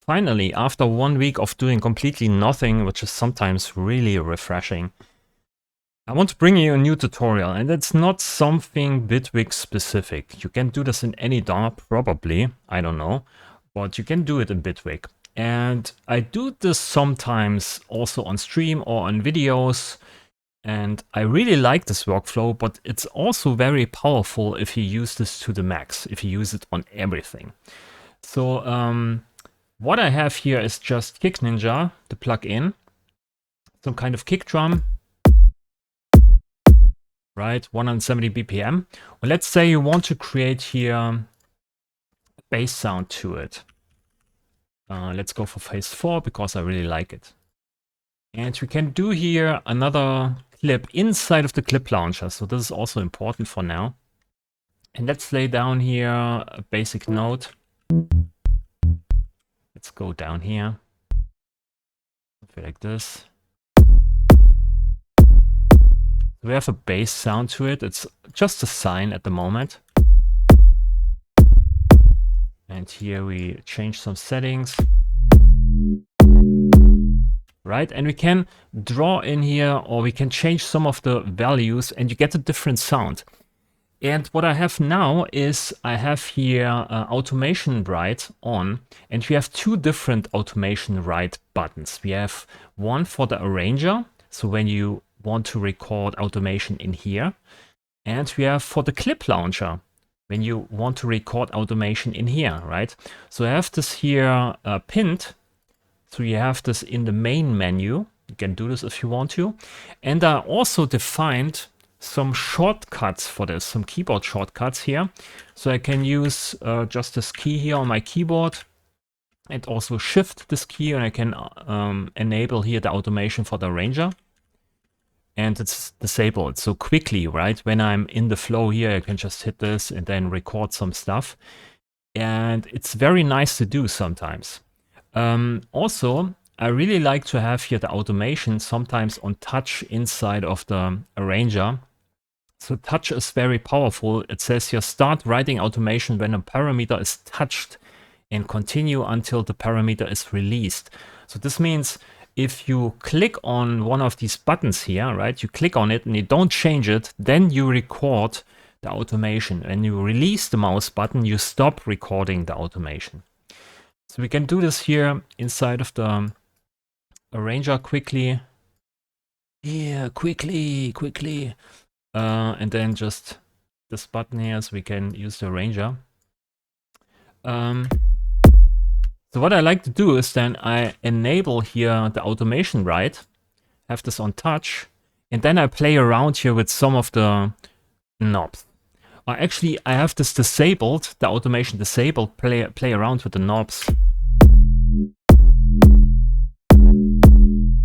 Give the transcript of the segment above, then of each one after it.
finally, after 1 week of doing completely nothing, which is sometimes really refreshing, I want to bring you a new tutorial, and it's not something Bitwig specific. You can do this in any DAW, probably, I don't know, but you can do it in Bitwig. And I do this sometimes also on stream or on videos, and I really like this workflow, but it's also very powerful if you use this to the max, if you use it on everything. So what I have here is just Kick Ninja, the plugin, some kind of kick drum, right? 170 BPM. Well, let's say you want to create here a bass sound to it. Let's go for phase 4 because I really like it. And we can do here another clip inside of the clip launcher. So this is also important for now. And let's lay down here a basic note. Let's go down here. Something like this. We have a bass sound to it. It's just a sine at the moment. And here we change some settings. Right, and we can draw in here, or we can change some of the values, and you get a different sound. And what I have now is I have here automation write on, and we have 2 different automation write buttons. We have one for the arranger, so when you want to record automation in here, and we have for the clip launcher, when you want to record automation in here, right? So I have this here pinned. So you have this in the main menu. You can do this if you want to. And I also defined some shortcuts for this, some keyboard shortcuts here. So I can use just this key here on my keyboard and also shift this key, and I can enable here the automation for the arranger. And it's disabled so quickly, right? When I'm in the flow here, I can just hit this and then record some stuff. And it's very nice to do sometimes. Also, I really like to have here the automation sometimes on touch inside of the arranger. So touch is very powerful. It says here start writing automation when a parameter is touched and continue until the parameter is released. So this means if you click on one of these buttons here, right, you click on it and you don't change it, then you record the automation. When you release the mouse button, you stop recording the automation. So we can do this here inside of the arranger quickly. Yeah, quickly. And then just this button here, so we can use the arranger. So what I like to do is then I enable here the automation write, have this on touch, and then I play around here with some of the knobs. Actually, I have this disabled, the automation disabled, play around with the knobs.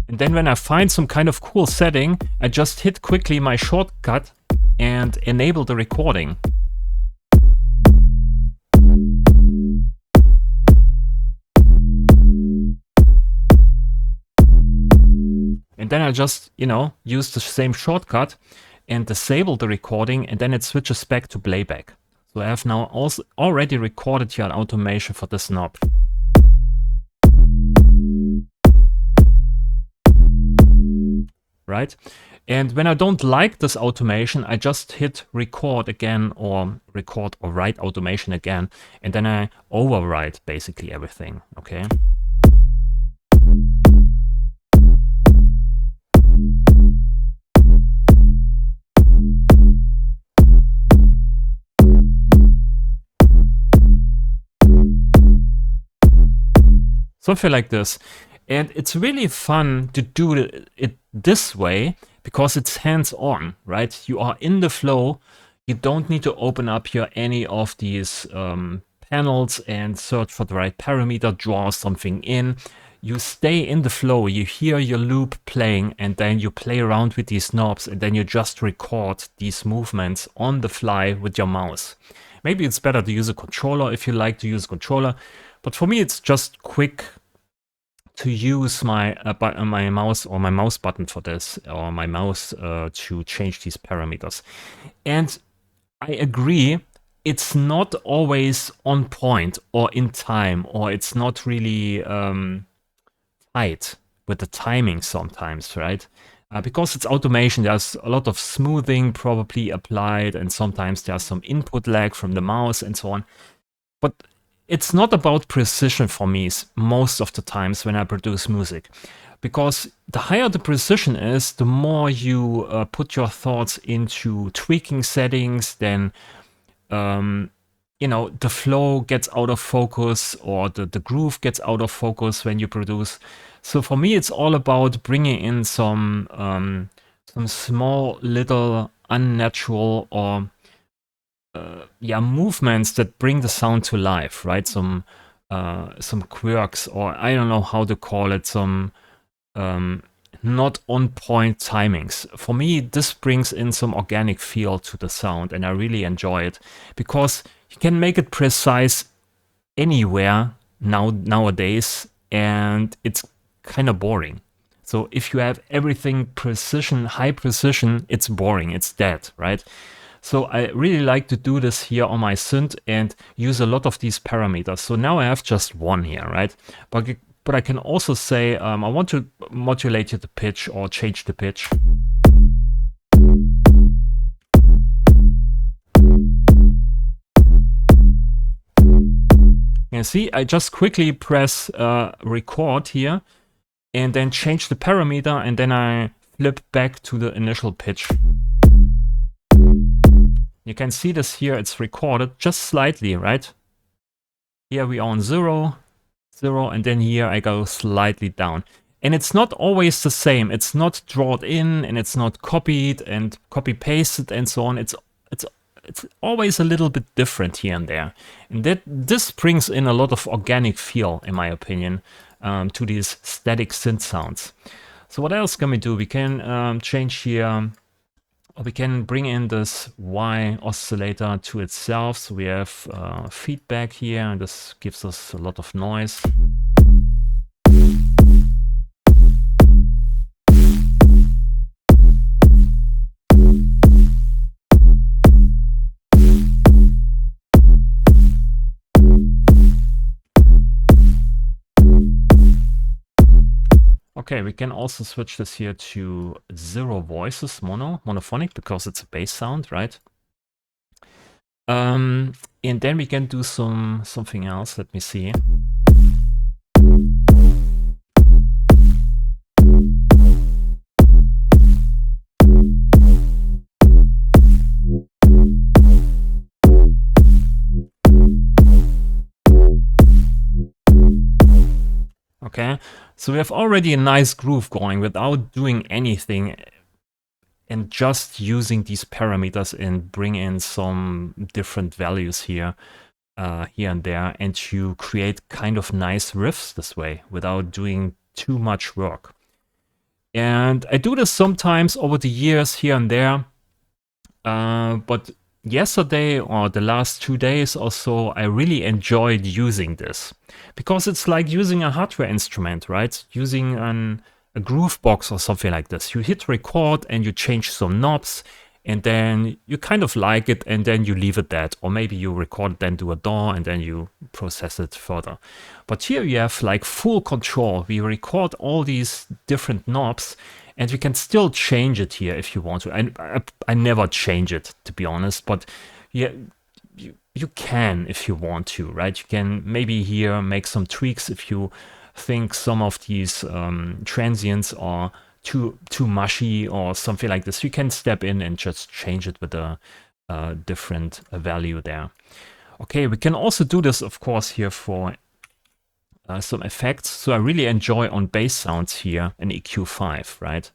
And then when I find some kind of cool setting, I just hit quickly my shortcut and enable the recording. And then I just, use the same shortcut and disable the recording, and then it switches back to playback. So I have now also already recorded here an automation for this knob. Right? And when I don't like this automation, I just hit record again, or record or write automation again, and then I overwrite basically everything, okay? Something like this. And it's really fun to do it this way because it's hands-on, right? You are in the flow. You don't need to open up here any of these panels and search for the right parameter, draw something in. You stay in the flow, you hear your loop playing, and then you play around with these knobs, and then you just record these movements on the fly with your mouse. Maybe it's better to use a controller if you like to use a controller, but for me it's just quick to use my mouse or my mouse button for this, or my mouse to change these parameters. And I agree, it's not always on point or in time, or it's not really tight with the timing sometimes, right? Because it's automation, there's a lot of smoothing probably applied, and sometimes there's some input lag from the mouse and so on. But it's not about precision for me most of the times when I produce music. Because the higher the precision is, the more you put your thoughts into tweaking settings, then you know, the flow gets out of focus, or the groove gets out of focus when you produce. So for me, it's all about bringing in some small little unnatural or yeah, movements that bring the sound to life, right? Some quirks, or I don't know how to call it, some not on point timings. For me, this brings in some organic feel to the sound, and I really enjoy it because you can make it precise anywhere nowadays, and it's kind of boring. So if you have everything precision, high precision, it's boring, it's dead, right? So I really like to do this here on my synth and use a lot of these parameters. So now I have just one here, right? But I can also say I want to modulate the pitch or change the pitch. You see, I just quickly press record here and then change the parameter, and then I flip back to the initial pitch. You can see this here, it's recorded just slightly, right? Here we are on 0, 0, and then here I go slightly down. And it's not always the same. It's not drawn in, and it's not copied and copy pasted and so on. It's always a little bit different here and there. And this brings in a lot of organic feel, in my opinion, to these static synth sounds. So what else can we do? We can change here, or we can bring in this Y oscillator to itself. So we have feedback here, and this gives us a lot of noise. Okay, we can also switch this here to 0 voices, monophonic, because it's a bass sound, right? And then we can do something else. Let me see. Okay, so we have already a nice groove going without doing anything, and just using these parameters and bring in some different values here, here and there, and you create kind of nice riffs this way without doing too much work. And I do this sometimes over the years here and there, but yesterday or the last 2 days or so, I really enjoyed using this because it's like using a hardware instrument, right? Using a groove box or something like this. You hit record and you change some knobs, and then you kind of like it, and then you leave it that, or maybe you record it, then do a DAW, and then you process it further. But here you have like full control. We record all these different knobs, and you can still change it here if you want to. I never change it, to be honest, but yeah, you can if you want to, right? You can maybe here make some tweaks if you think some of these transients are too mushy or something like this. You can step in and just change it with a different value there. Okay, we can also do this, of course, here for some effects. So I really enjoy on bass sounds here an EQ5, right?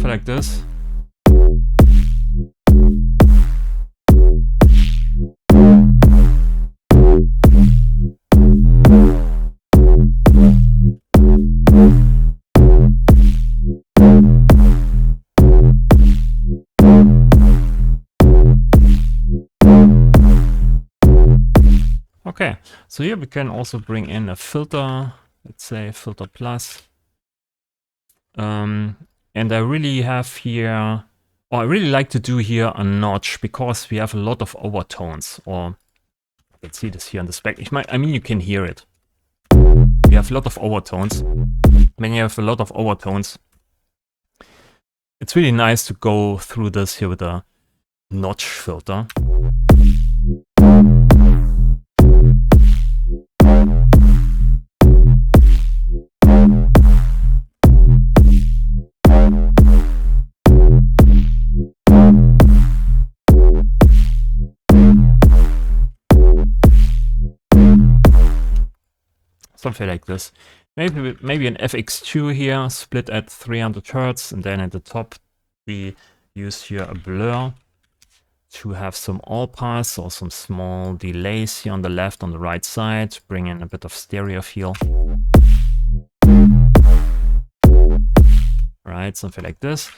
Like this. Okay, so here we can also bring in a filter, let's say filter plus. And I really have here, or I really like to do here a notch because we have a lot of overtones, or let's see this here on the spec. I mean, you can hear it. We have a lot of overtones. When you have a lot of overtones, it's really nice to go through this here with a notch filter. Something like this. Maybe an FX2 here, split at 300 Hertz, and then at the top we use here a blur to have some all pass or some small delays here on the left, on the right side, bring in a bit of stereo feel. Right, something like this.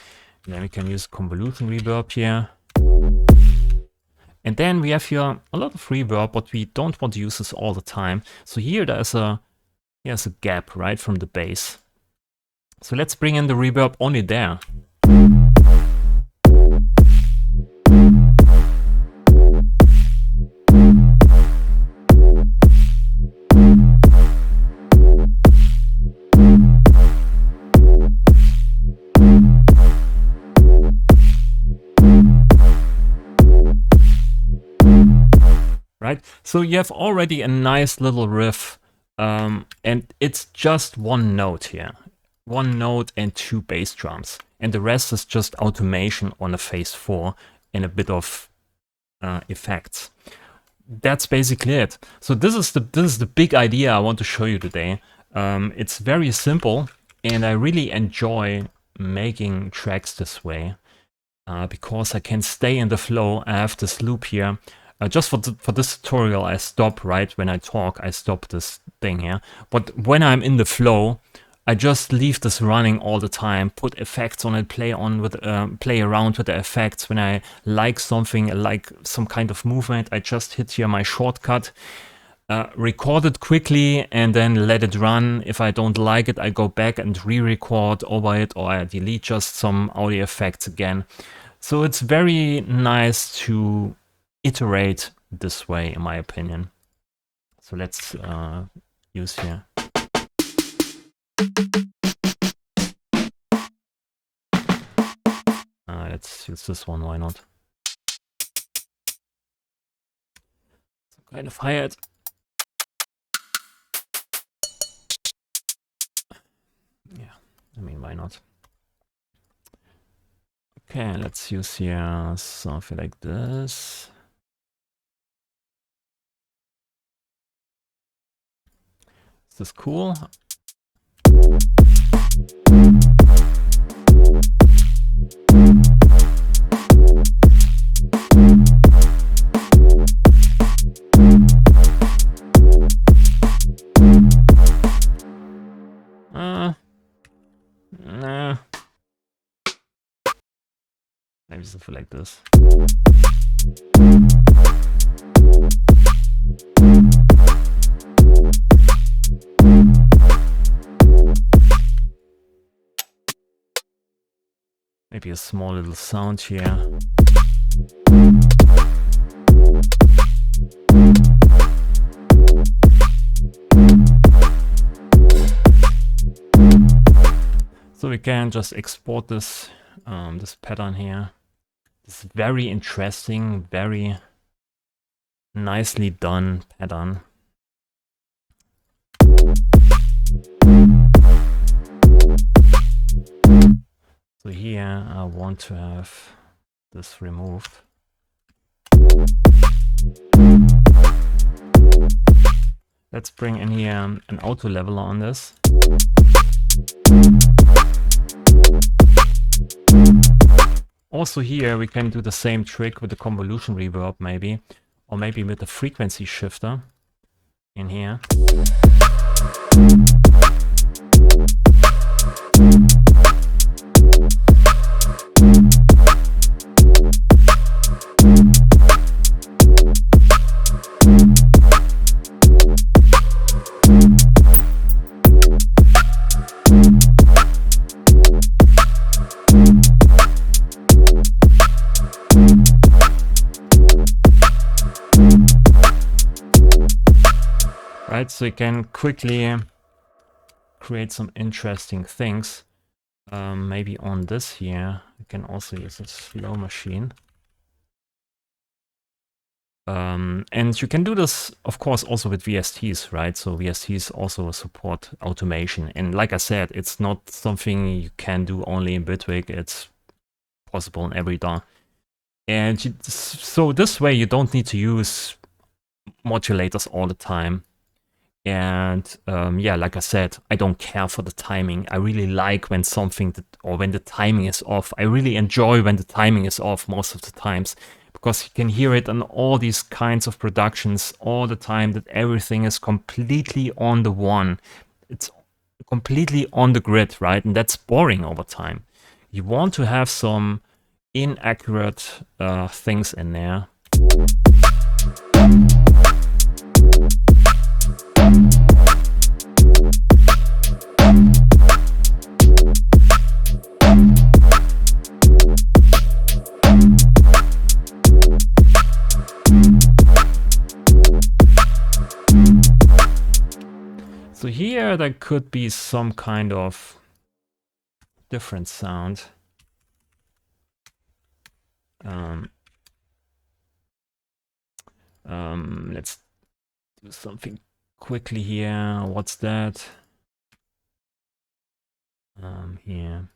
And then we can use convolution reverb here. And then we have here a lot of reverb, but we don't want to use this all the time. So here there's a gap right from the bass. So let's bring in the reverb only there. Right, so you have already a nice little riff, and it's just one note here. One note and 2 bass drums. And the rest is just automation on a phase 4 and a bit of effects. That's basically it. So this is the big idea I want to show you today. It's very simple, and I really enjoy making tracks this way because I can stay in the flow. I have this loop here. Just for this tutorial, I stop right when I talk. I stop this thing here. But when I'm in the flow, I just leave this running all the time. Put effects on it, play around with the effects. When I like something, like some kind of movement, I just hit here my shortcut, record it quickly, and then let it run. If I don't like it, I go back and re-record over it, or I delete just some audio effects again. So it's very nice to iterate this way, in my opinion. So let's use here. Let's use this one, why not? Some kind of hi-hat. Yeah, I mean, why not? Okay, let's use here something like this. Is this cool? Nah. Maybe something like this. Maybe a small little sound here. So we can just export this this pattern here. This very interesting, very nicely done pattern. So here I want to have this removed. Let's bring in here an auto leveler on this. Also here we can do the same trick with the convolution reverb maybe, or maybe with the frequency shifter in here. right? So you can quickly create some interesting things. Maybe on this here, you can also use a slow machine. And you can do this, of course, also with VSTs, right? So VSTs also support automation. And like I said, it's not something you can do only in Bitwig. It's possible in every DAW. And so this way, you don't need to use modulators all the time. And yeah, like I said, I don't care for the timing. I really like when when the timing is off. I really enjoy when the timing is off most of the times, because you can hear it on all these kinds of productions all the time, that everything is completely on the one. It's completely on the grid, right? And that's boring over time. You want to have some inaccurate things in there. So here there could be some kind of different sound. Let's do something quickly here. What's that? Here.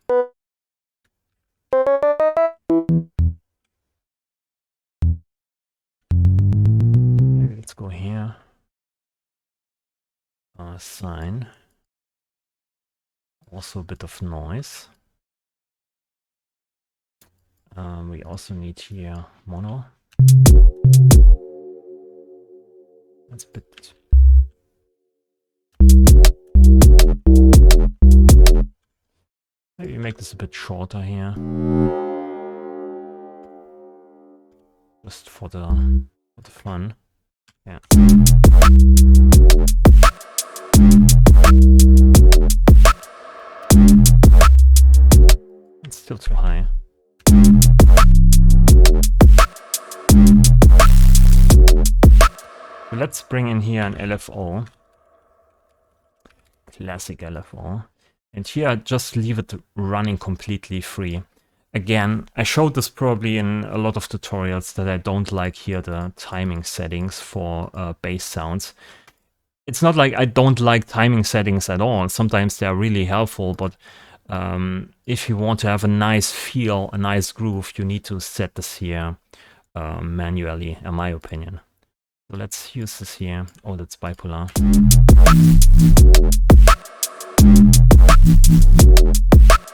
Maybe let's go here. Sine. Also a bit of noise. We also need here mono. That's a bit. Maybe make this a bit shorter here. Just for the fun. Yeah. It's still too high. Let's bring in here an LFO. Classic LFO. And here I just leave it running completely free. Again, I showed this probably in a lot of tutorials that I don't like here the timing settings for bass sounds. It's not like I don't like timing settings at all. Sometimes they are really helpful, but if you want to have a nice feel, a nice groove, you need to set this here manually, in my opinion. So let's use this here. Oh, that's bipolar.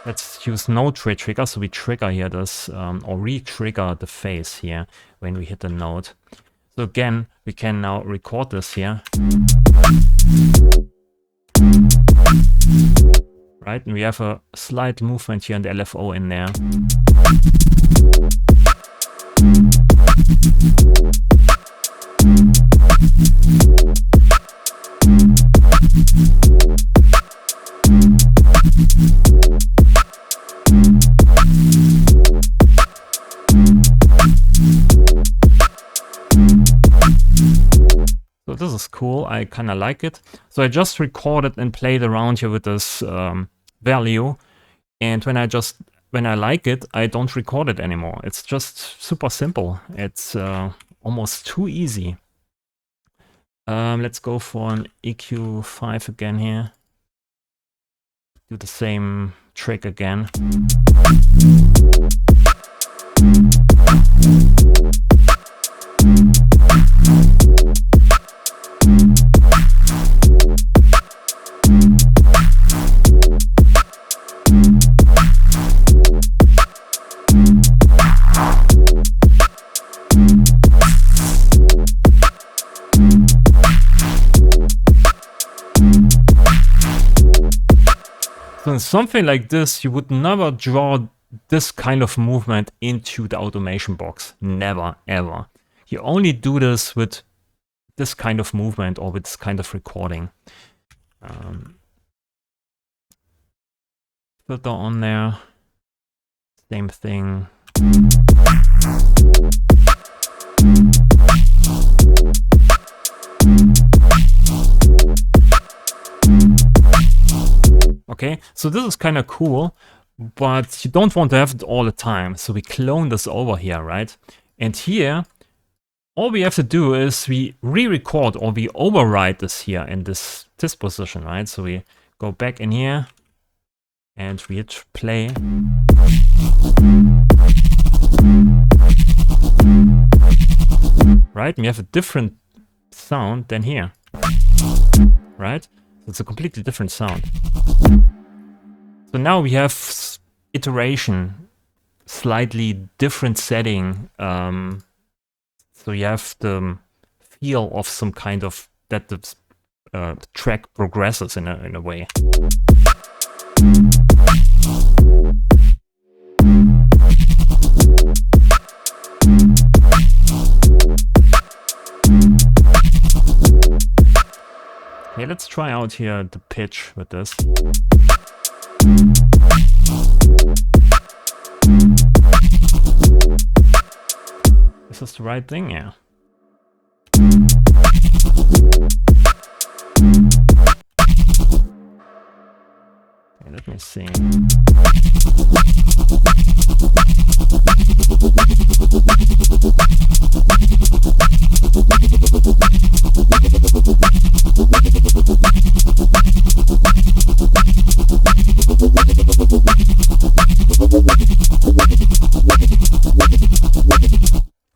Let's use no trigger, so we trigger here this, or re-trigger the phase here when we hit the note. So again, we can now record this here. Right, and we have a slight movement here in the LFO in there. So this is cool, I kind of like it. So I just recorded and played around here with this value, and when I like it, I don't record it anymore. It's just super simple. It's almost too easy. Let's go for an EQ5 again here. Do the same trick again. So in something like this, you would never draw this kind of movement into the automation box. Never, ever. You only do this with this kind of movement or with this kind of recording. Filter on there. Same thing. Okay, so this is kind of cool, but you don't want to have it all the time. So we clone this over here, right? And here, all we have to do is we re-record or we override this here in this position, right? So we go back in here and we hit play. Right, and we have a different sound than here, right? It's a completely different sound. So now we have iteration, slightly different setting. So you have the feel of some kind of that the track progresses in a way. Okay, let's try out here the pitch with this. Is this the right thing? Yeah. Okay, let me see.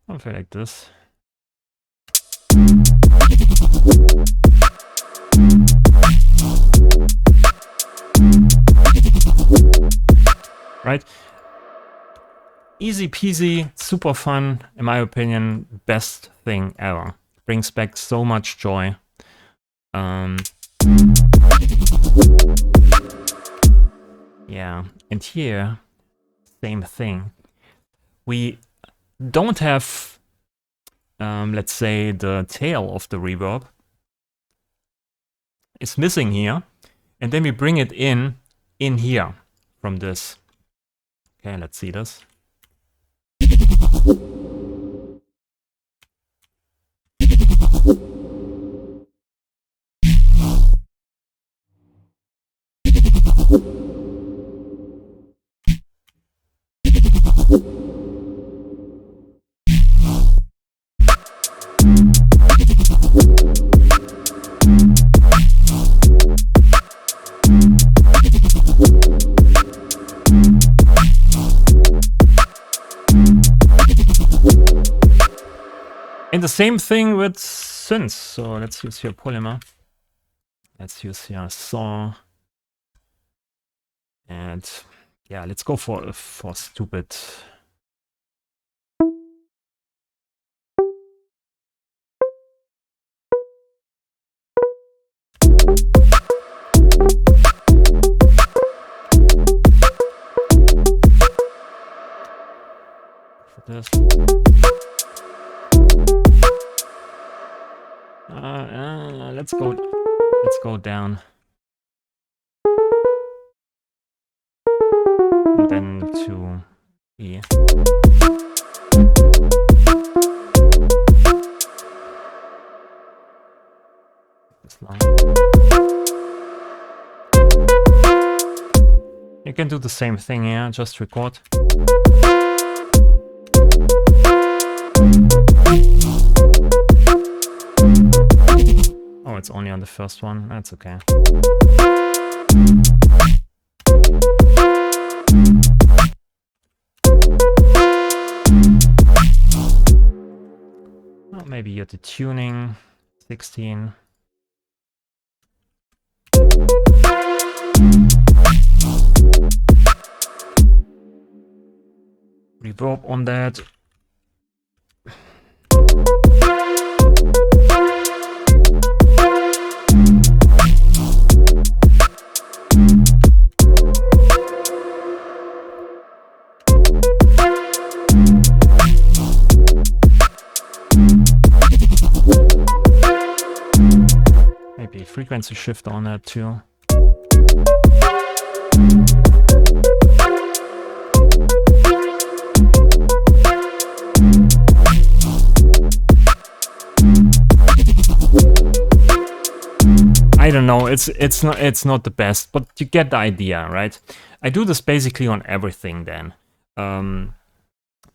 Something like this. Right? Easy peasy, super fun, in my opinion, best thing ever. Brings back so much joy. Yeah, and here, same thing. We don't have, let's say, the tail of the reverb. It's missing here, and then we bring it in here from this. Okay, let's see this. And the same thing with synths. So let's use here Polymer. Let's use here Saw. And yeah, let's go for stupid. For this. Let's go down. And then to E. This line. You can do the same thing here, just record. Oh, it's only on the first one. That's okay. Well, maybe you're the tuning 16. Reverb on that. Maybe frequency shift on that too. I don't know, it's not the best, but you get the idea, right? I do this basically on everything then.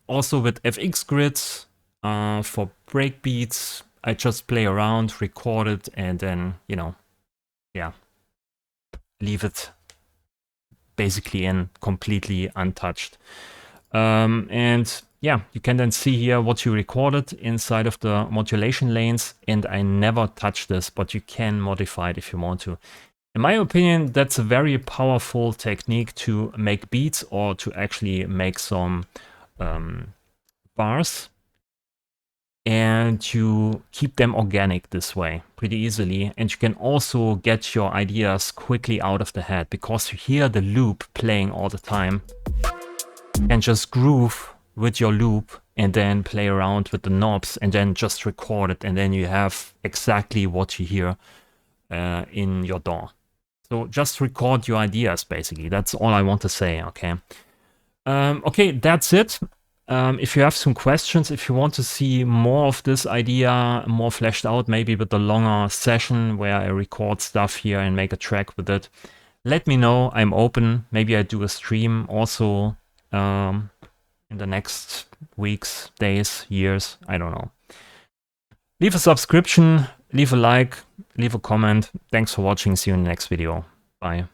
Also with FX grids for breakbeats, I just play around, record it, and then, you know, yeah, leave it basically in completely untouched. And yeah, you can then see here what you recorded inside of the modulation lanes, and I never touch this, but you can modify it if you want to. In my opinion, that's a very powerful technique to make beats or to actually make some bars, and you keep them organic this way pretty easily. And you can also get your ideas quickly out of the head because you hear the loop playing all the time. And just groove with your loop and then play around with the knobs and then just record it, and then you have exactly what you hear in your DAW. So just record your ideas, basically. That's all I want to say, okay? Okay, that's it. If you have some questions, if you want to see more of this idea, more fleshed out, maybe with a longer session where I record stuff here and make a track with it, let me know. I'm open. Maybe I do a stream also in the next weeks, days, years, I don't know. Leave a subscription, leave a like, leave a comment. Thanks for watching. See you in the next video. Bye.